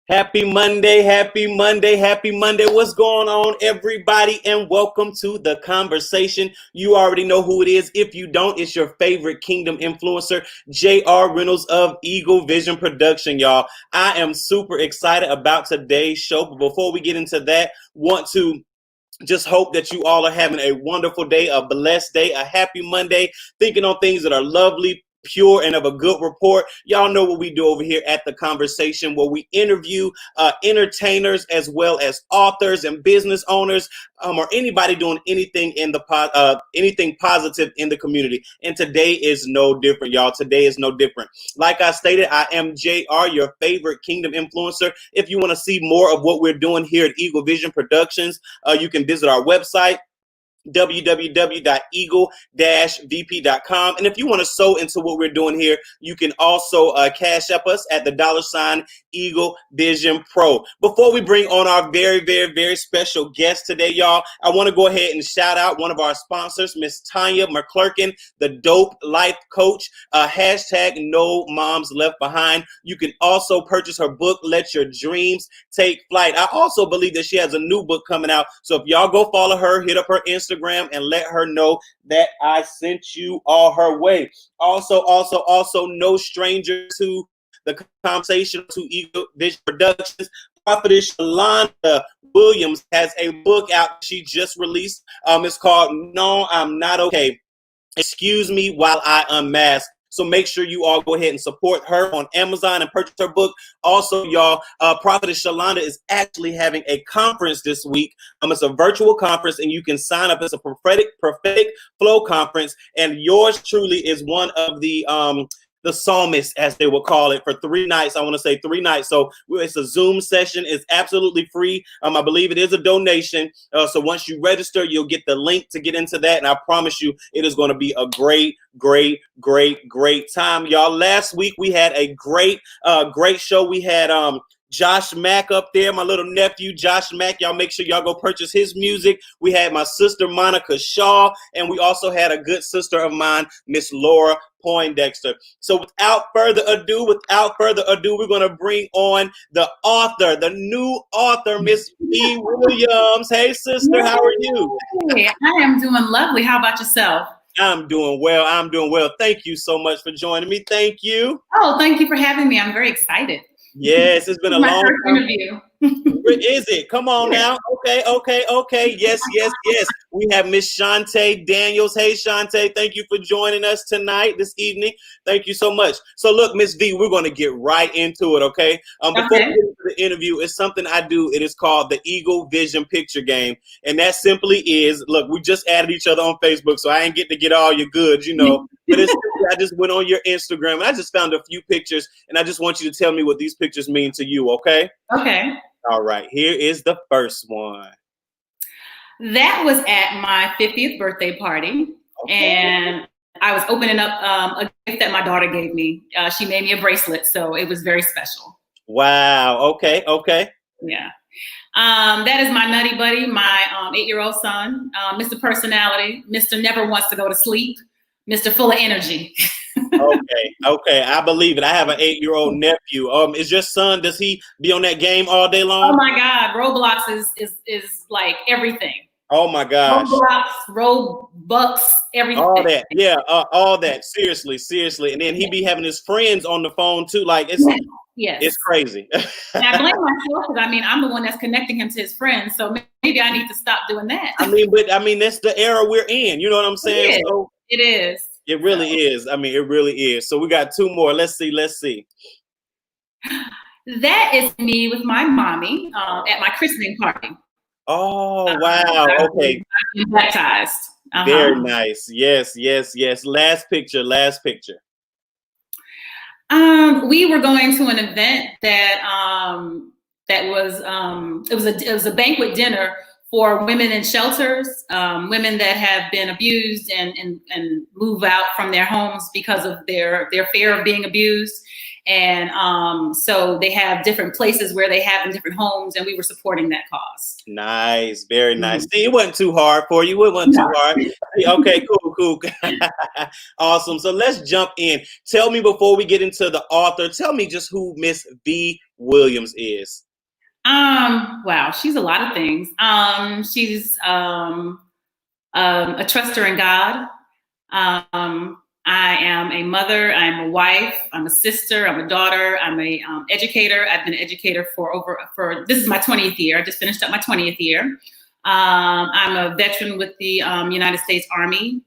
Happy Monday, happy Monday, happy Monday. What's going on, everybody? And welcome to The Conversation. You already know who it is. If you don't, it's your favorite Kingdom influencer, J.R. Reynolds of Eagle Vision Production, y'all. I am super excited about today's show. But before we get into that, want to just hope that you all are having a wonderful day, a blessed day, a happy Monday, thinking on things that are lovely, pure, and of a good report. Y'all know what we do over here at The Conversation, where we interview entertainers as well as authors and business owners, or anybody doing anything in the anything positive in the community. And today is no different, y'all. Today is no different. Like I stated, I am JR, your favorite Kingdom influencer. If you want to see more of what we're doing here at Eagle Vision Productions, you can visit our website, www.eagle-vp.com. And if you want to sew into what we're doing here, you can also cash up us at the $ Eagle Vision Pro. Before we bring on our very, very, very special guest today, y'all, I want to go ahead and shout out one of our sponsors, Miss Tanya McClurkin, the Dope Life Coach, hashtag No Moms Left Behind. You can also purchase her book, Let Your Dreams Take Flight. I also believe that she has a new book coming out. So if y'all go follow her, hit up her Instagram, and let her know that I sent you all her way. Also, no stranger to the conversation, to Eagle Vision Productions. Prophetess Yolanda Williams has a book out she just released. It's called No, I'm Not Okay. Excuse Me While I Unmask. So make sure you all go ahead and support her on Amazon and purchase her book. Also, y'all, Prophetess Yolanda is actually having a conference this week. It's a virtual conference, and you can sign up. It's a prophetic flow conference, and yours truly is one of the psalmists, as they will call it, for 3 nights. I want to say 3 nights. So it's a Zoom session. It's absolutely free. I believe it is a donation. So once you register, you'll get the link to get into that. And I promise you, it is going to be a great time. Y'all, last week we had a great show. We had Josh Mack up there, my little nephew, Josh Mack. Y'all make sure y'all go purchase his music. We had my sister, Monica Shaw, and we also had a good sister of mine, Miss Laura Poindexter. So without further ado, we're going to bring on the author, the new author, Miss V. Williams. Hey, sister, how are you? Hey, I am doing lovely. How about yourself? I'm doing well. Thank you so much for joining me. Thank you. Oh, thank you for having me. I'm very excited. Yes, it's been a long first interview. Is it? Come on now. Okay. Yes. We have Miss Shantae Daniels. Hey, Shantae, thank you for joining us this evening. Thank you so much. So look, Miss V, we're going to get right into it, okay? Before we get into the interview, it's something I do. It is called the Eagle Vision Picture Game. And that simply is, look, we just added each other on Facebook, so I ain't get to get all your goods, you know. But it's I just went on your Instagram, and I just found a few pictures, and I just want you to tell me what these pictures mean to you, okay? Okay. All right, here is the first one. That was at my 50th birthday party, and I was opening up a gift that my daughter gave me. She made me a bracelet, so it was very special. Wow. Okay. Yeah. That is my nutty buddy, my 8-year-old son, Mr. Personality, Mr. Never Wants to Go to Sleep, Mr. Full of Energy. Okay. I believe it. I have an 8-year-old nephew. Is your son, does he be on that game all day long? Oh my God. Roblox is like everything. Oh my gosh. Roblox, everything. All that. Yeah. All that. Seriously. And then he be having his friends on the phone too. Like it's crazy. And I blame myself because I'm the one that's connecting him to his friends. So maybe I need to stop doing that. But that's the era we're in. You know what I'm saying? It is. It really is. It really is. So we got 2 more. Let's see. That is me with my mommy at my christening party. Oh, wow. Okay. I've been baptized. Very nice. Yes. Last picture. We were going to an event that was it was a banquet dinner for women in shelters, women that have been abused and move out from their homes because of their fear of being abused. And so they have different places where they have in different homes, and we were supporting that cause. Nice, very nice. See, it wasn't too hard for you. It wasn't too hard. Okay, cool. Awesome. So let's jump in. Tell me before we get into the author, tell me just who Miss V. Williams is. Wow, she's a lot of things. She's a truster in God. I am a mother, I'm a wife, I'm a sister, I'm a daughter, I'm a educator. I've been an educator for this is my 20th year. I just finished up my 20th year. I'm a veteran with the United States Army.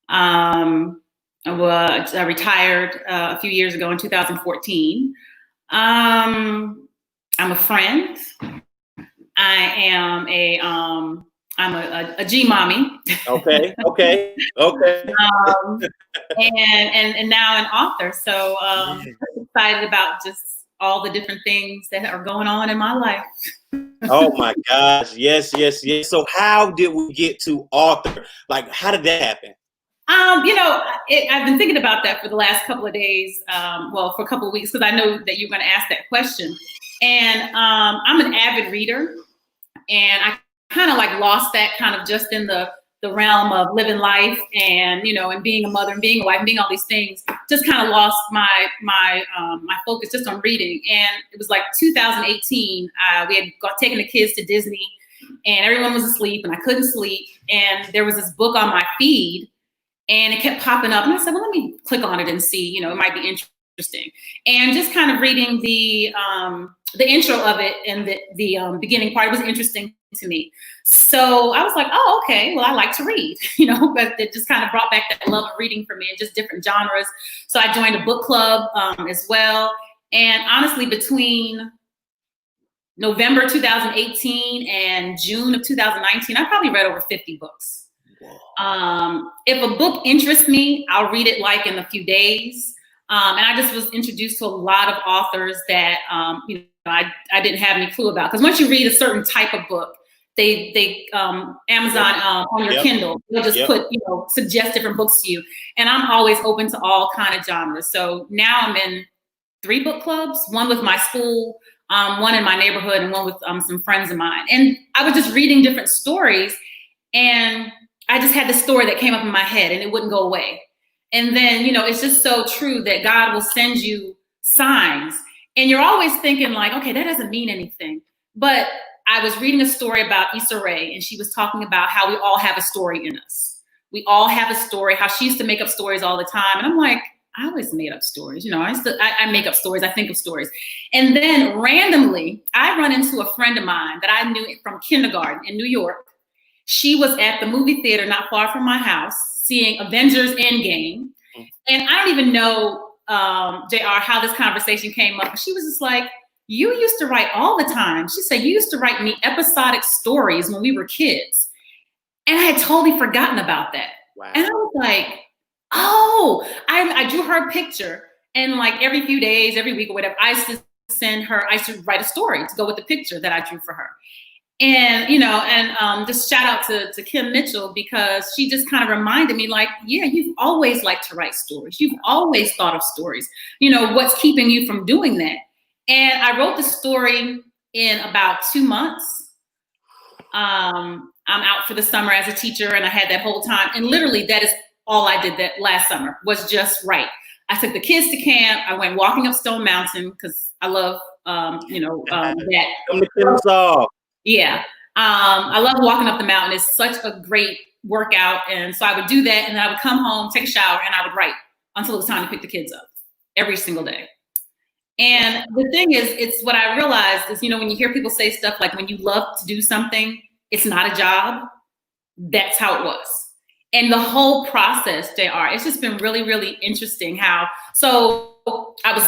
I retired a few years ago in 2014. I'm a friend. I am I'm a G mommy. Okay. And now an author. So I'm excited about just all the different things that are going on in my life. Oh my gosh. Yes. So how did we get to author? Like, how did that happen? I've been thinking about that for the last couple of days. For a couple of weeks, because I know that you're going to ask that question. And I'm an avid reader, and I kind of like lost that kind of just in the realm of living life and, and being a mother and being a wife and being all these things, just kind of lost my focus just on reading. And it was like 2018, we had taken the kids to Disney and everyone was asleep and I couldn't sleep. And there was this book on my feed and it kept popping up. And I said, well, let me click on it and see, it might be interesting. And just kind of reading the intro of it and the beginning part was interesting to me. So I was like, oh, okay, well, I like to read, but it just kind of brought back that love of reading for me and just different genres. So I joined a book club as well. And honestly, between November 2018 and June of 2019, I probably read over 50 books. If a book interests me, I'll read it like in a few days. And I just was introduced to a lot of authors that, I didn't have any clue about. Because once you read a certain type of book, they Amazon on your Kindle, they'll just put, suggest different books to you. And I'm always open to all kind of genres. So now I'm in 3 book clubs, one with my school, one in my neighborhood, and one with some friends of mine. And I was just reading different stories, and I just had this story that came up in my head, and it wouldn't go away. And then, it's just so true that God will send you signs. And you're always thinking like, okay, that doesn't mean anything. But I was reading a story about Issa Rae, and she was talking about how we all have a story in us. We all have a story, how she used to make up stories all the time. And I'm like, I always made up stories. I make up stories. I think of stories. And then randomly, I run into a friend of mine that I knew from kindergarten in New York. She was at the movie theater not far from my house seeing Avengers Endgame. And I don't even know, JR, how this conversation came up. She was just like, you used to write all the time. She said, you used to write me episodic stories when we were kids. And I had totally forgotten about that. Wow. And I was like, oh, I drew her a picture. And like every few days, every week or whatever, I used to write a story to go with the picture that I drew for her. And, just shout out to Kim Mitchell, because she just kind of reminded me like, yeah, you've always liked to write stories. You've always thought of stories. What's keeping you from doing that? And I wrote the story in about 2 months. I'm out for the summer as a teacher, and I had that whole time. And literally that is all I did that last summer was just write. I took the kids to camp. I went walking up Stone Mountain because I love, that. Come to Kennesaw. Yeah. I love walking up the mountain. It's such a great workout. And so I would do that, and then I would come home, take a shower, and I would write until it was time to pick the kids up every single day. And the thing is, it's what I realized is, when you hear people say stuff like, when you love to do something, it's not a job. That's how it was. And the whole process, JR, it's just been really, really interesting so I was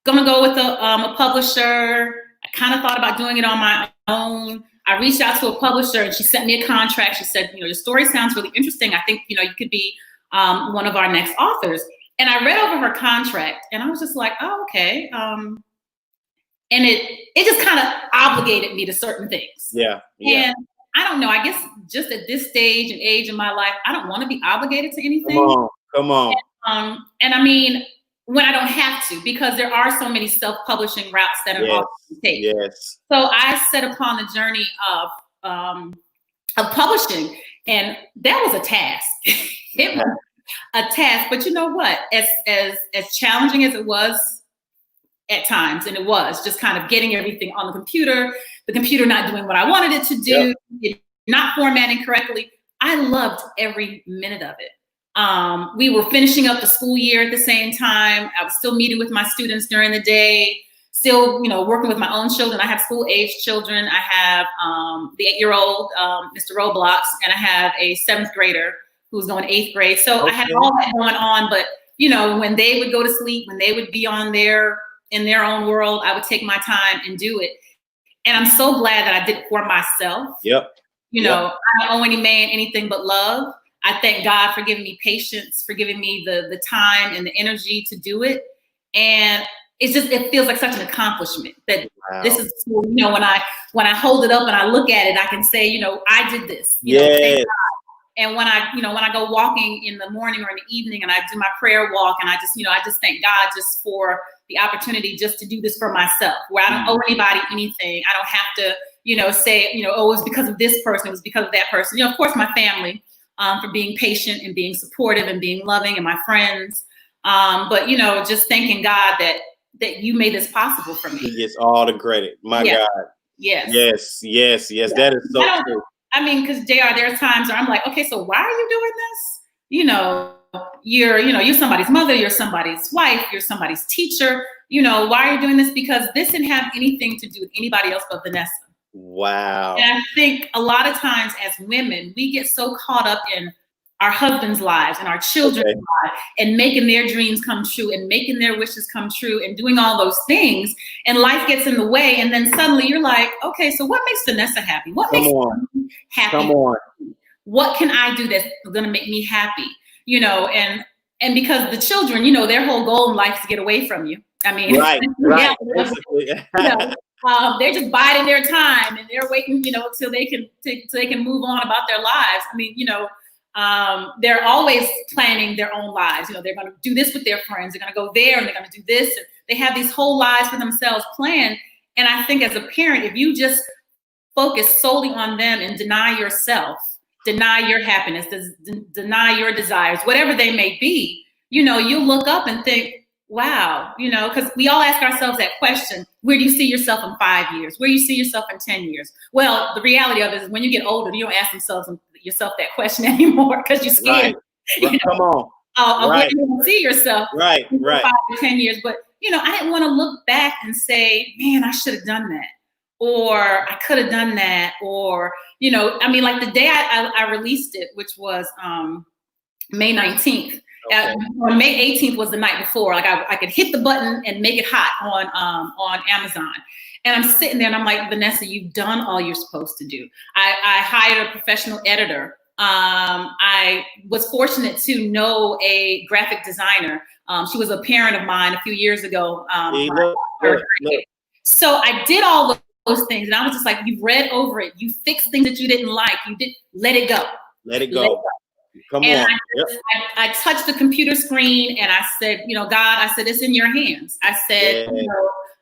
going to go with a publisher. I kind of thought about doing it on my own. I reached out to a publisher, and she sent me a contract. She said, your story sounds really interesting. I think, you could be one of our next authors. And I read over her contract, and I was just like, oh, okay. And it just kind of obligated me to certain things. Yeah. And I don't know, I guess just at this stage and age in my life, I don't want to be obligated to anything. Come on. And I mean, when I don't have to, because there are so many self-publishing routes that an author can take. Yes. So I set upon the journey of publishing, and that was a task. It was a task, but you know what? As challenging as it was at times, and it was just kind of getting everything on the computer not doing what I wanted it to do, it not formatting correctly. I loved every minute of it. We were finishing up the school year at the same time. I was still meeting with my students during the day, still, working with my own children. I have school-age children. I have the 8-year-old, Mr. Roblox, and I have a 7th grader who's going 8th grade. So I had all that going on, but when they would go to sleep, when they would be in their own world, I would take my time and do it. And I'm so glad that I did it for myself. Yep. I don't owe any man anything but love. I thank God for giving me patience, for giving me the time and the energy to do it. And it feels like such an accomplishment that this is, when I hold it up and I look at it, I can say, I did this. And when I go walking in the morning or in the evening and I do my prayer walk, and I just thank God just for the opportunity just to do this for myself, where I don't owe anybody anything. I don't have to, say, oh, it was because of this person, it was because of that person. Of course, my family, for being patient and being supportive and being loving, and my friends. But, just thanking God that you made this possible for me. He gets all the credit. My God. Yes. That is so true. I mean, because JR, there are times where I'm like, okay, so why are you doing this? You're somebody's mother, you're somebody's wife, you're somebody's teacher. Why are you doing this? Because this didn't have anything to do with anybody else but Vanessa. Wow. And I think a lot of times as women, we get so caught up in our husbands' lives and our children's lives and making their dreams come true and making their wishes come true and doing all those things. And life gets in the way. And then suddenly you're like, okay, so what makes Vanessa happy? What makes me happy? Come on. What can I do that's going to make me happy? And because the children, their whole goal in life is to get away from you. I mean, right. They're just biding their time and they're waiting, till they can move on about their lives. I mean, they're always planning their own lives. They're going to do this with their friends. They're going to go there and they're going to do this. And they have these whole lives for themselves planned. And I think as a parent, if you just focus solely on them and deny yourself, deny your happiness, deny your desires, whatever they may be, you look up and think, wow, because we all ask ourselves that question, where do you see yourself in 5 years? Where do you see yourself in 10 years? Well, the reality of it is when you get older, you don't ask yourself that question anymore because you're scared. Right. Come on. Where do you see yourself in 5 or 10 years? But, I didn't want to look back and say, man, I should have done that. Or I could have done that. Or, like the day I released it, which was May 19th. On May 18th was the night before. Like I could hit the button and make it hot on Amazon. And I'm sitting there and I'm like, Vanessa, you've done all you're supposed to do. I hired a professional editor. I was fortunate to know a graphic designer. She was a parent of mine a few years ago. So I did all those things. And I was just like, you've read over it. You fixed things that you didn't like. You did let it go. Let it go. Come on. I touched the computer screen and I said, God, I said, it's in your hands. I said,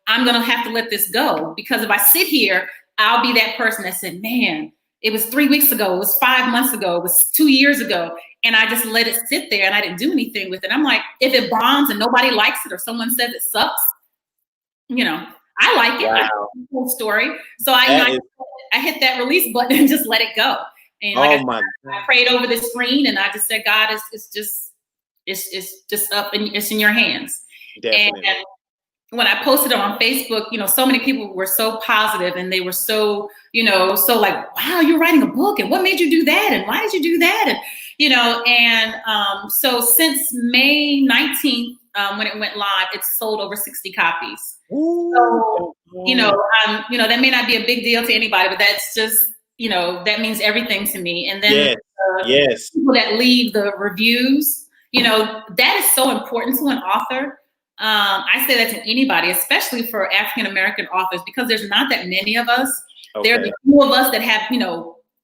I'm going to have to let this go, because if I sit here, I'll be that person that said, man, it was 3 weeks ago. It was 5 months ago. It was 2 years ago. And I just let it sit there and I didn't do anything with it. I'm like, if it bombs and nobody likes it or someone says it sucks, I like it. Wow. I like the whole story. So I hit that release button and just let it go. And I prayed over the screen and I just said, God, it's just up and it's in your hands. Definitely. And when I posted it on Facebook, so many people were so positive and they were so, so like, wow, you're writing a book and what made you do that? And why did you do that? And, so since May 19th, when it went live, it's sold over 60 copies. Ooh. So, that may not be a big deal to anybody, but that's just, that means everything to me. And then people that leave the reviews, that is so important to an author. I say that to anybody, especially for African-American authors, because there's not that many of us. Okay. There are the few of us that have,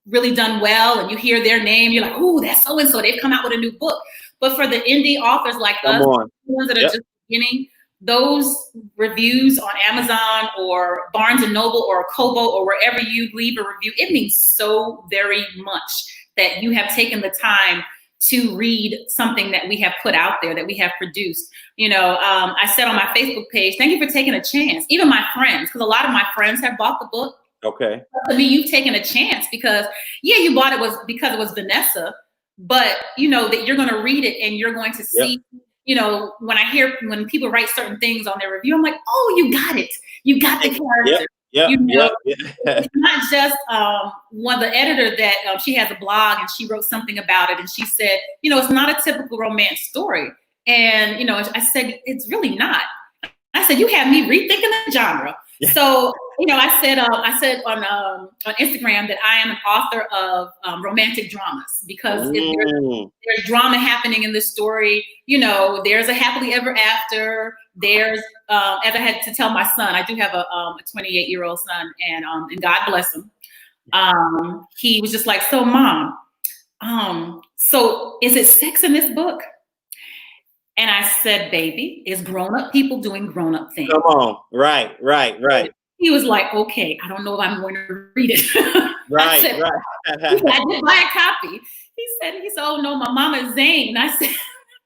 really done well, and you hear their name, you're like, ooh, that's so-and-so, they've come out with a new book. But for the indie authors like us, the ones that are just beginning, those reviews on Amazon or Barnes & Noble or Kobo or wherever you leave a review, it means so very much that you have taken the time to read something that we have put out there, that we have produced. I said on my Facebook page, thank you for taking a chance. Even my friends, because a lot of my friends have bought the book. Okay. To me, you've taken a chance because, yeah, you bought it because it was Vanessa, but that you're going to read it and you're going to see, when people write certain things on their review, I'm like, oh, you got it. You got the character. It's not just the editor that she has a blog and she wrote something about it and she said, it's not a typical romance story. And, I said, it's really not. I said, you have me rethinking the genre. Yeah. So, I said on Instagram that I am an author of romantic dramas because there's drama happening in this story. There's a happily ever after. There's, as I had to tell my son, I do have a 28-year-old son, and God bless him. He was just like, so Mom, so is it sex in this book? And I said, baby, it's grown-up people doing grown-up things. Come on. Right. He was like, okay, I don't know if I'm going to read it. Right. I did buy a copy. He said, oh no, my mama's Zane. I said,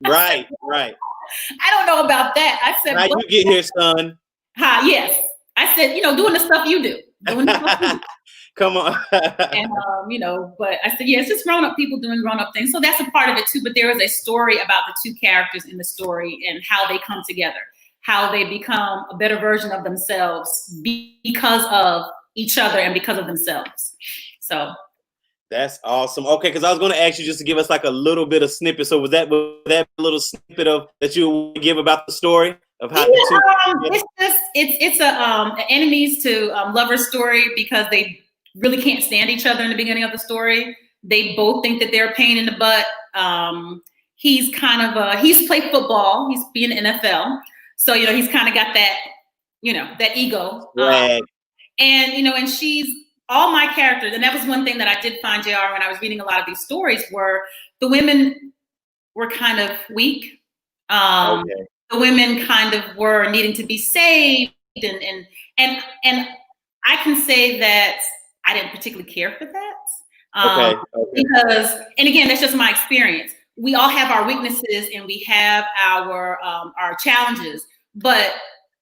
right. I don't know about that. I said, how you get here, son? Yes. I said, doing the stuff you do. Come on. And, but I said, yeah, it's just grown-up people doing grown-up things. So that's a part of it too. But there is a story about the two characters in the story and how they come together, how they become a better version of themselves because of each other and because of themselves. So. That's awesome. Okay, because I was going to ask you just to give us like a little bit of snippet. So was that little snippet of that you give about the story of how? It's a enemies to lovers story because they really can't stand each other in the beginning of the story. They both think that they're a pain in the butt. He's he's played football. He's been in NFL, so he's kind of got that that ego. Right. And she's. All my characters, and that was one thing that I did find, JR, when I was reading a lot of these stories, were the women were kind of weak. The women kind of were needing to be saved, and I can say that I didn't particularly care for that. Because, and again, that's just my experience. We all have our weaknesses and we have our challenges, but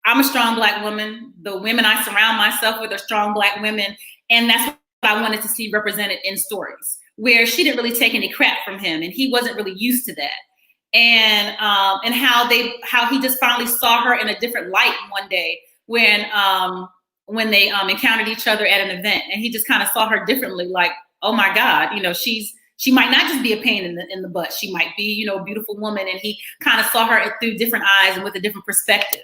I'm a strong Black woman. The women I surround myself with are strong Black women. And that's what I wanted to see represented in stories, where she didn't really take any crap from him and he wasn't really used to that. And how he just finally saw her in a different light one day when they encountered each other at an event, and he just kind of saw her differently, like, oh my God, she might not just be a pain in the butt. She might be, a beautiful woman. And he kind of saw her through different eyes and with a different perspective.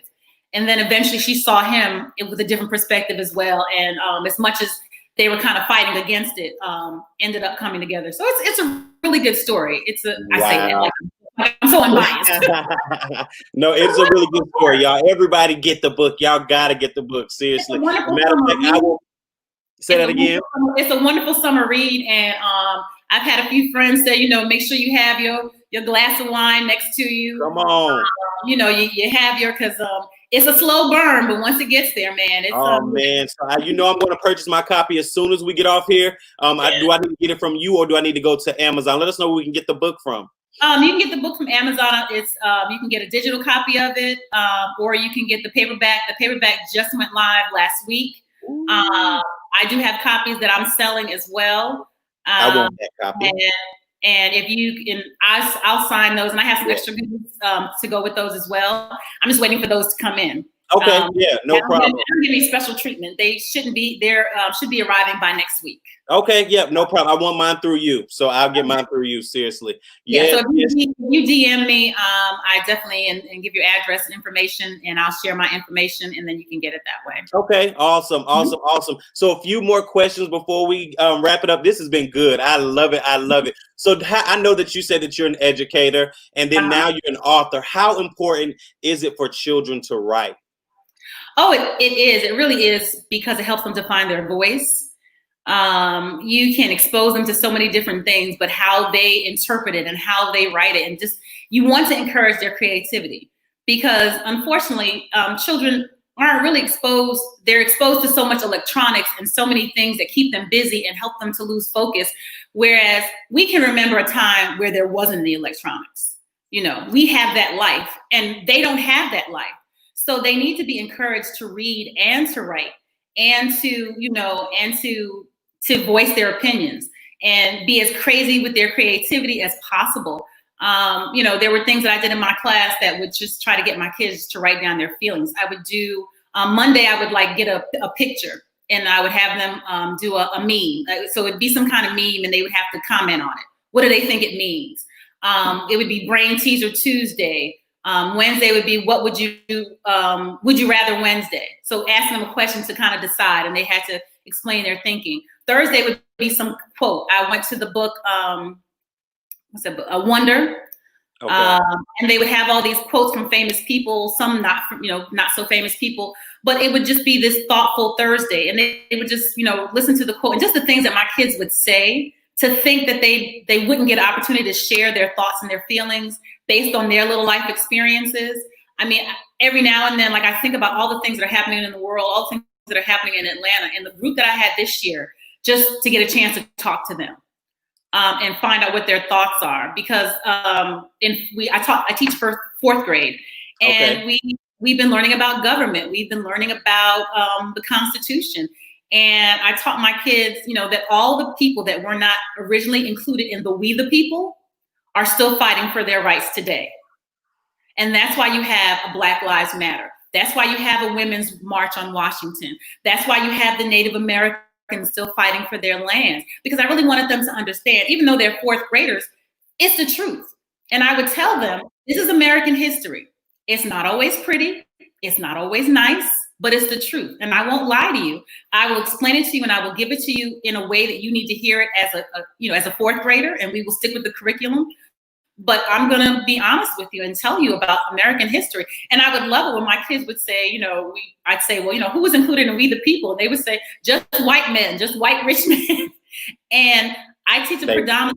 And then eventually she saw him with a different perspective as well. And as much as they were kind of fighting against it, ended up coming together. So it's a really good story. I say that like I'm so unbiased. No, it's a really good story, y'all. Everybody get the book. Y'all gotta get the book. Seriously. Say that again. It's a wonderful summer read, and I've had a few friends say, make sure you have your glass of wine next to you. Come on. You have because it's a slow burn, but once it gets there, man, it's man. So I'm going to purchase my copy as soon as we get off here. Do I need to get it from you, or do I need to go to Amazon? Let us know where we can get the book from. You can get the book from Amazon. It's you can get a digital copy of it, or you can get the paperback. The paperback just went live last week. I do have copies that I'm selling as well. I want that copy. And if you can, I'll sign those, and I have some extra goodies to go with those as well. I'm just waiting for those to come in. Okay, no problem. I'm giving special treatment. They shouldn't be there. Should be arriving by next week. Okay, no problem. I want mine through you, so I'll get mine through you. Seriously. So if you DM me, I definitely and give your address and information, and I'll share my information, and then you can get it that way. Okay, awesome. So a few more questions before we wrap it up. This has been good. I love it. So I know that you said that you're an educator, and then now you're an author. How important is it for children to write? Oh, it is. It really is, because it helps them to find their voice. You can expose them to so many different things, but how they interpret it and how they write it, and just you want to encourage their creativity, because unfortunately, children aren't really exposed. They're exposed to so much electronics and so many things that keep them busy and help them to lose focus, Whereas we can remember a time where there wasn't any electronics. We have that life, and they don't have that life. So they need to be encouraged to read and to write and to voice their opinions and be as crazy with their creativity as possible. There were things that I did in my class that would just try to get my kids to write down their feelings. I would do, Monday, I would get a picture, and I would have them do a meme. So it'd be some kind of meme, and they would have to comment on it. What do they think it means? It would be Brain Teaser Tuesday. Wednesday would be, what would you rather Wednesday? So asking them a question to kind of decide, and they had to explain their thinking. Thursday would be some quote. I went to the book, Wonder. Okay. And they would have all these quotes from famous people, some not from, not so famous people, but it would just be this thoughtful Thursday. And they would just, listen to the quote and just the things that my kids would say, to think that they wouldn't get an opportunity to share their thoughts and their feelings based on their little life experiences. I mean, every now and then, I think about all the things that are happening in the world, all the things that are happening in Atlanta, and the group that I had this year, just to get a chance to talk to them. And find out what their thoughts are, because I teach fourth grade, and okay. we've been learning about government. We've been learning about the Constitution, and I taught my kids, that all the people that were not originally included in the We the People are still fighting for their rights today, and that's why you have a Black Lives Matter. That's why you have a Women's March on Washington. That's why you have the Native American still fighting for their lands, because I really wanted them to understand, even though they're fourth graders, it's the truth. And I would tell them, this is American history. It's not always pretty. It's not always nice, but it's the truth. And I won't lie to you. I will explain it to you, and I will give it to you in a way that you need to hear it as a fourth grader, and we will stick with the curriculum. But I'm going to be honest with you and tell you about American history. And I would love it when my kids would say, I'd say, well, who was included in We the People? And they would say, just white men, just white rich men. And I teach a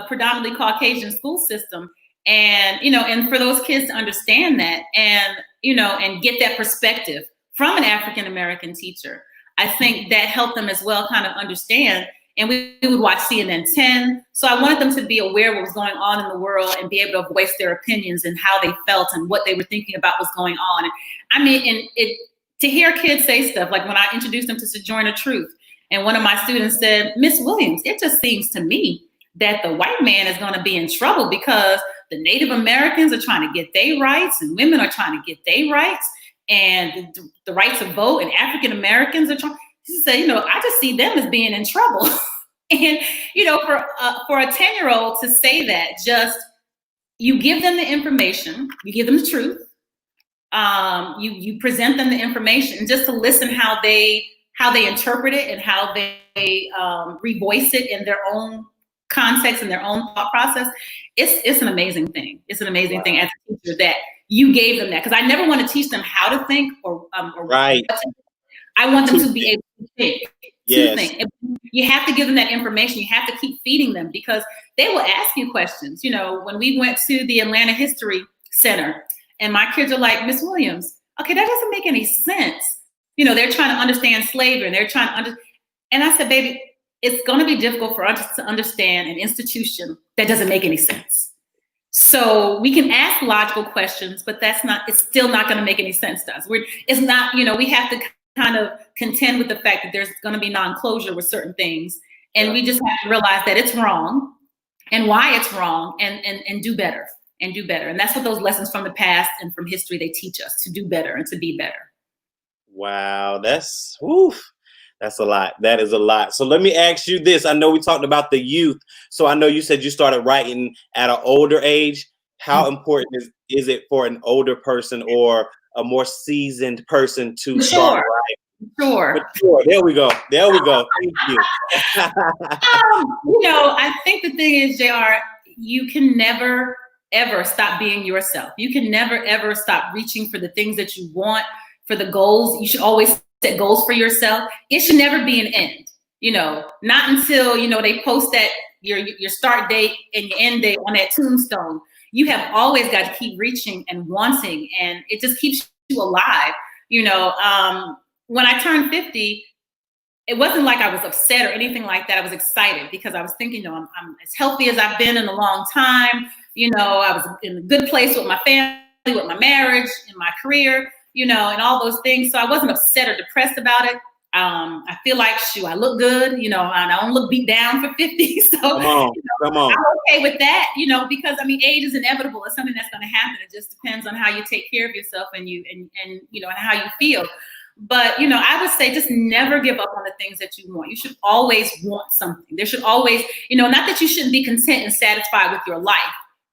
predominantly Caucasian school system. And, and for those kids to understand that and, and get that perspective from an African-American teacher, I think that helped them as well kind of understand. And we would watch CNN 10. So I wanted them to be aware of what was going on in the world and be able to voice their opinions and how they felt and what they were thinking about was going on. And I mean, to hear kids say stuff like when I introduced them to Sojourner Truth, and one of my students said, Miss Williams, it just seems to me that the white man is going to be in trouble because the Native Americans are trying to get their rights, and women are trying to get their rights, and the right to vote, and African Americans are trying. She said, I just see them as being in trouble. And, for a 10-year-old to say that, just, you give them the information, you give them the truth, you present them the information, just to listen how they interpret it and how they revoice it in their own context and their own thought process. It's an amazing thing. It's an amazing thing as a teacher that you gave them that, because I never want to teach them how to think or right. I want them to be able to think. Yes. To think. You have to give them that information. You have to keep feeding them, because they will ask you questions. When we went to the Atlanta History Center, and my kids are like, Miss Williams, okay, that doesn't make any sense. They're trying to understand slavery, and they're trying to and I said, baby, it's going to be difficult for us to understand an institution that doesn't make any sense. So we can ask logical questions, but it's still not going to make any sense to us. It's not, we have to kind of contend with the fact that there's going to be non-closure with certain things. And we just have to realize that it's wrong and why it's wrong, and do better and do better. And that's what those lessons from the past and from history, they teach us, to do better and to be better. Wow. That's a lot. That is a lot. So let me ask you this. I know we talked about the youth. So I know you said you started writing at an older age. How important is it for an older person or a more seasoned person to start writing? Sure. There we go. Thank you. I think the thing is, JR, you can never, ever stop being yourself. You can never, ever stop reaching for the things that you want, for the goals. You should always set goals for yourself. It should never be an end. Not until, they post that your start date and your end date on that tombstone. You have always got to keep reaching and wanting, and it just keeps you alive. When I turned 50, it wasn't like I was upset or anything like that. I was excited because I was thinking, I'm as healthy as I've been in a long time. I was in a good place with my family, with my marriage, in my career, and all those things. So I wasn't upset or depressed about it. I feel like, shoot, I look good, I don't look beat down for 50. So come on. I'm okay with that, because age is inevitable. It's something that's going to happen. It just depends on how you take care of yourself and how you feel. But, I would say just never give up on the things that you want. You should always want something. There should always, not that you shouldn't be content and satisfied with your life,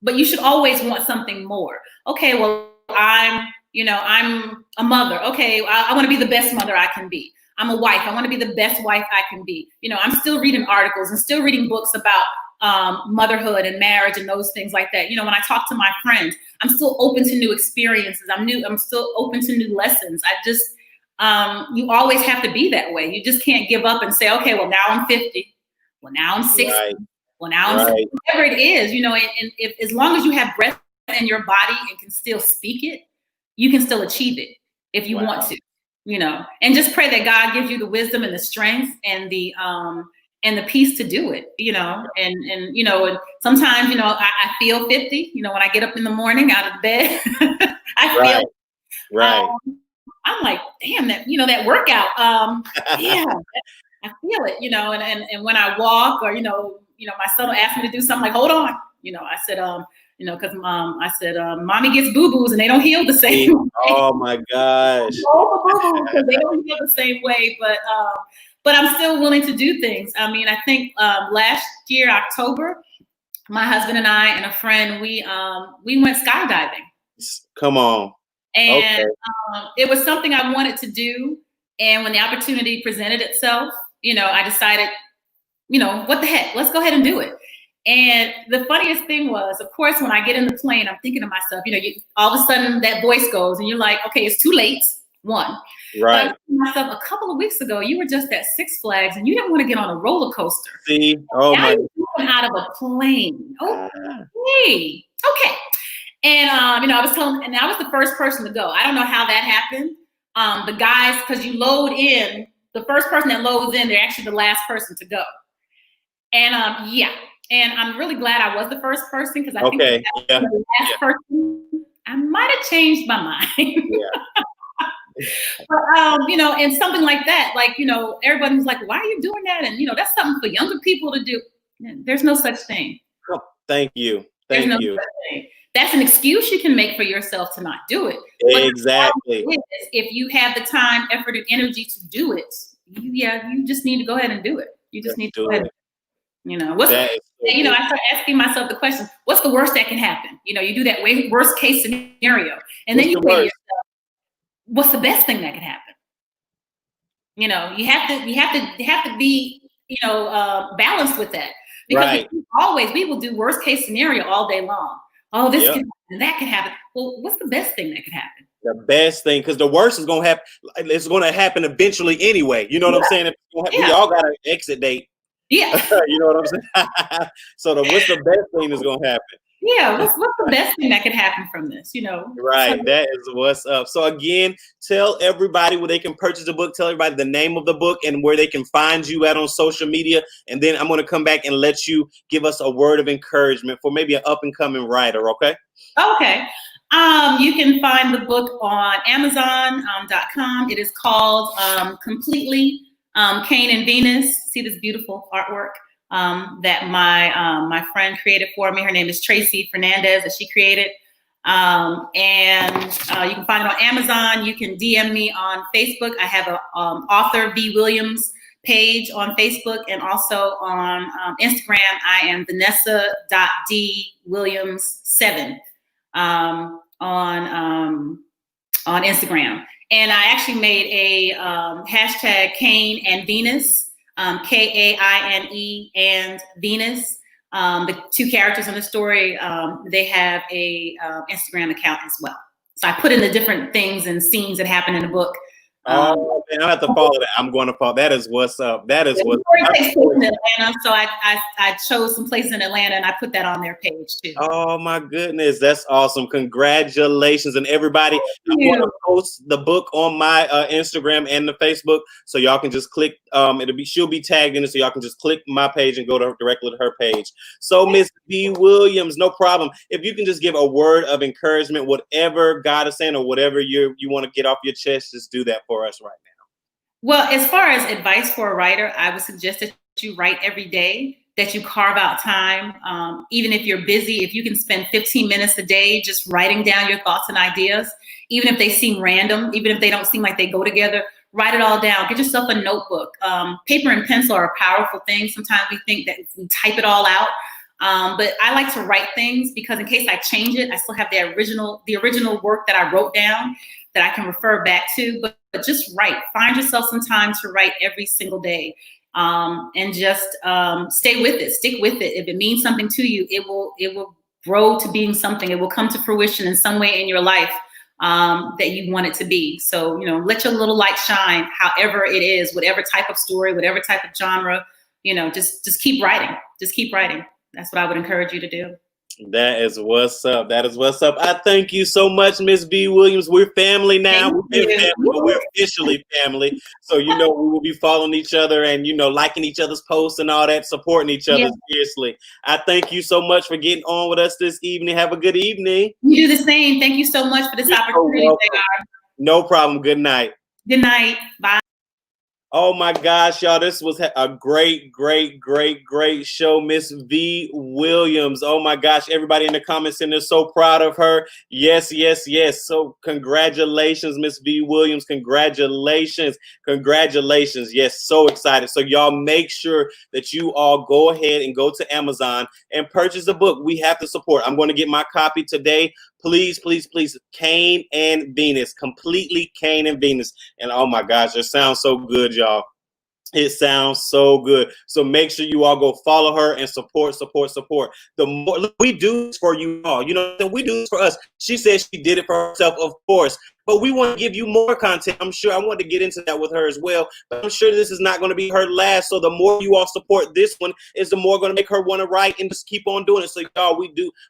but you should always want something more. Okay, well, I'm a mother. Okay, I want to be the best mother I can be. I'm a wife. I want to be the best wife I can be. I'm still reading articles and still reading books about motherhood and marriage and those things like that. When I talk to my friends, I'm still open to new experiences. I'm still open to new lessons. I just, you always have to be that way. You just can't give up and say, okay, well, now I'm 50. Well, now I'm 60. Right. Well, now I'm 60. Whatever it is, and if, as long as you have breath in your body and can still speak it, you can still achieve it if you want to. And just pray that God gives you the wisdom and the strength and the peace to do it, and sometimes, I feel 50, when I get up in the morning out of the bed, I feel, right. I'm like, damn, that workout, yeah, I feel it, and when I walk or, my son will ask me to do something, like, hold on, I said, because I said, mommy gets boo-boos and they don't heal the same way. Oh my gosh. They don't heal the same way, but I'm still willing to do things. I think last year, October, my husband and I and a friend, we went skydiving. Come on. And it was something I wanted to do. And when the opportunity presented itself, I decided, what the heck, let's go ahead and do it. And the funniest thing was, of course, when I get in the plane, I'm thinking to myself, all of a sudden that voice goes and you're like, okay, it's too late. One. Right. But I thought to myself, a couple of weeks ago, you were just at Six Flags and you didn't want to get on a roller coaster. See? Oh now my. You're going out of a plane. Okay. Okay. And, I was telling, and I was the first person to go. I don't know how that happened. The guys, because you load in, the first person that loads in, they're actually the last person to go. And yeah. And I'm really glad I was the first person, because I think if I was the last person, I might have changed my mind. But, and something like that, like, everybody's like, why are you doing that? And, that's something for younger people to do. There's no such thing. Thank you. Thank you. Such thing. That's an excuse you can make for yourself to not do it. Exactly. But if you have the time, effort, and energy to do it, you just need to go ahead and do it. You just need to go ahead. I start asking myself the question, what's the worst that can happen? You do that worst case scenario. And then you say to yourself, what's the best thing that can happen? You have to be, balanced with that. Because we will do worst case scenario all day long. Oh, this can happen, that can happen. Well, what's the best thing that could happen? The best thing, because the worst is going to happen. It's going to happen eventually anyway. You know what I'm saying? We all got an exit date. Yeah. You know what I'm saying? So what's the best thing that's going to happen? Yeah, what's the best thing that could happen from this, Right, so, that is what's up. So again, tell everybody where they can purchase the book, tell everybody the name of the book and where they can find you at on social media. And then I'm going to come back and let you give us a word of encouragement for maybe an up-and-coming writer, okay? Okay. You can find the book on Amazon.com. It is called Completely Cain and Venus. See this beautiful artwork that my friend created for me. Her name is Tracy Fernandez, that she created. And you can find it on Amazon. You can DM me on Facebook. I have a author V. Williams page on Facebook, and also on Instagram. I am Vanessa.dwilliams7 on Instagram. And I actually made a hashtag Cain and Venus, Kaine and Venus. The two characters in the story, they have a Instagram account as well. So I put in the different things and scenes that happen in the book Oh man, I have to follow that. I'm going to follow. That is what's up. That is what's It takes place in Atlanta, so I chose some place in Atlanta and I put that on their page too. Oh my goodness, that's awesome! Congratulations, and everybody. I'm going to post the book on my Instagram and the Facebook, so y'all can just click. She'll be tagged in it, so y'all can just click my page and go directly to her page. So Miss V. Williams, no problem. If you can just give a word of encouragement, whatever God is saying or whatever you want to get off your chest, just do that for us right now. Well, as far as advice for a writer, I would suggest that you write every day, that you carve out time. Even if you're busy, if you can spend 15 minutes a day just writing down your thoughts and ideas, even if they seem random, even if they don't seem like they go together, write it all down. Get yourself a notebook. Paper and pencil are a powerful thing. Sometimes we think that we type it all out. But I like to write things because in case I change it, I still have the original work that I wrote down that I can refer back to. But just write. Find yourself some time to write every single day, and just stay with it. Stick with it. If it means something to you, it will grow to being something. It will come to fruition in some way in your life that you want it to be. So let your little light shine. However it is, whatever type of story, whatever type of genre, just keep writing. Just keep writing. That's what I would encourage you to do. That is what's up. That is what's up. I thank you so much, Miss V. Williams. We're family now. We've been family, but we're officially family. So, we will be following each other and, liking each other's posts and all that, supporting each other fiercely. I thank you so much for getting on with us this evening. Have a good evening. You do the same. Thank you so much for this opportunity. No problem. Good night. Good night. Bye. Oh my gosh, y'all, this was a great show. Miss V. Williams. Oh my gosh, everybody in the comments center is so proud of her. Yes. So congratulations, Miss V. Williams. Congratulations. Yes, so excited. So y'all make sure that you all go ahead and go to Amazon and purchase the book. We have to support. I'm going to get my copy today. Please, Cain and Venus, completely Cain and Venus. And oh my gosh, it sounds so good, y'all. It sounds so good. So make sure you all go follow her and support. The more we do this for you all, we do this for us. She said she did it for herself, of course. But we want to give you more content. I'm sure I want to get into that with her as well. But I'm sure this is not going to be her last. So the more you all support this one, is the more going to make her want to write and just keep on doing it. So y'all,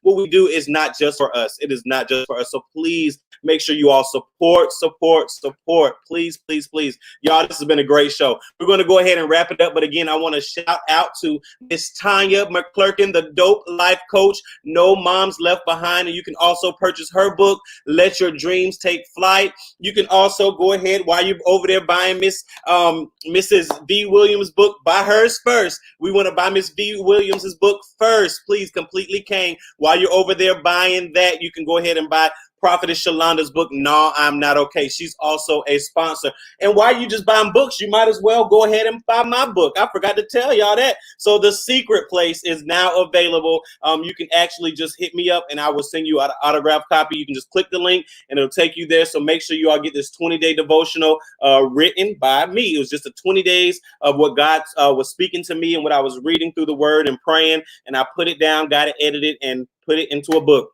what we do is not just for us. It is not just for us. So please make sure you all support. Please. Y'all, this has been a great show. We're going to go ahead and wrap it up. But again, I want to shout out to Miss Tanya McClurkin, the Dope Life Coach. No Moms Left Behind. And you can also purchase her book, Let Your Dreams Take Flight. You can also go ahead while you're over there buying Mrs. V. Williams' book. Buy hers first. We want to buy Miss V. Williams' book first. Please, Completely Cain. While you're over there buying that, you can go ahead and buy Prophetess Shalonda's book, No, I'm Not Okay. She's also a sponsor. And while you just buying books, you might as well go ahead and buy my book. I forgot to tell y'all that. So The Secret Place is now available. You can actually just hit me up and I will send you an autographed copy. You can just click the link and it'll take you there. So make sure you all get this 20-day devotional written by me. It was just 20 days of what God was speaking to me and what I was reading through the word and praying. And I put it down, got it edited, and put it into a book.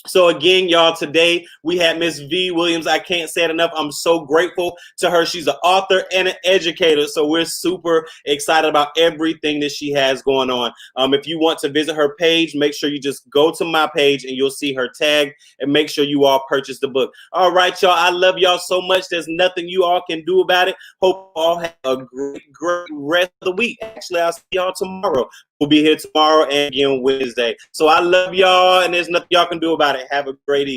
So again, y'all, today we had Miss V. Williams. I can't say it enough. I'm so grateful to her. She's an author and an educator. So we're super excited about everything that she has going on. If you want to visit her page, make sure you just go to my page and you'll see her tag, and make sure you all purchase the book. All right, y'all. I love y'all so much. There's nothing you all can do about it. Hope you all have a great rest of the week. Actually, I'll see y'all tomorrow. We'll be here tomorrow and again Wednesday. So I love y'all, and there's nothing y'all can do about it. Have a great evening.